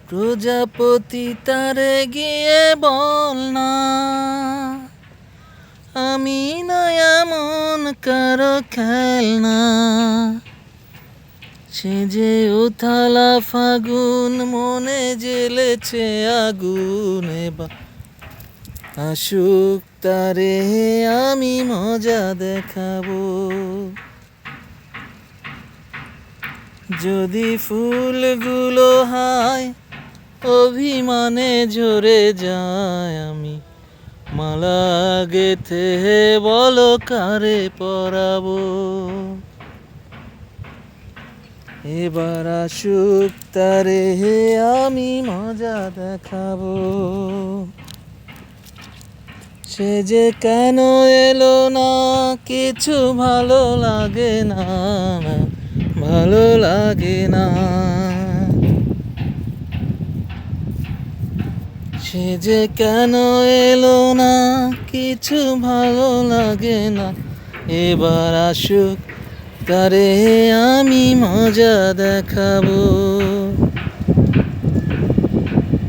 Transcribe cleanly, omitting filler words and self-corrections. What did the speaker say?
প্রজাপতি তারে গিয়ে বল না, আমি না এমন কারো খেলনা। সে যে উথালা ফাগুন, মনে জ্বেলেছে আগুন, এবার আসুক তারে আমি মজা দেখাবো। যদি ফুলগুলো হায় অভিমানে ঝরে যায়, আমি মালা গেথে বলো কারে পরাবো। এবার আসুক তারে আমি মজা দেখাবো। সে যে কেন এলো না, কিছু ভালো লাগে না, ভালো লাগে না। সে যে কেন এলো না, কিছু ভালো লাগে না। এবার আসুক তারে আমি মজা দেখাবো।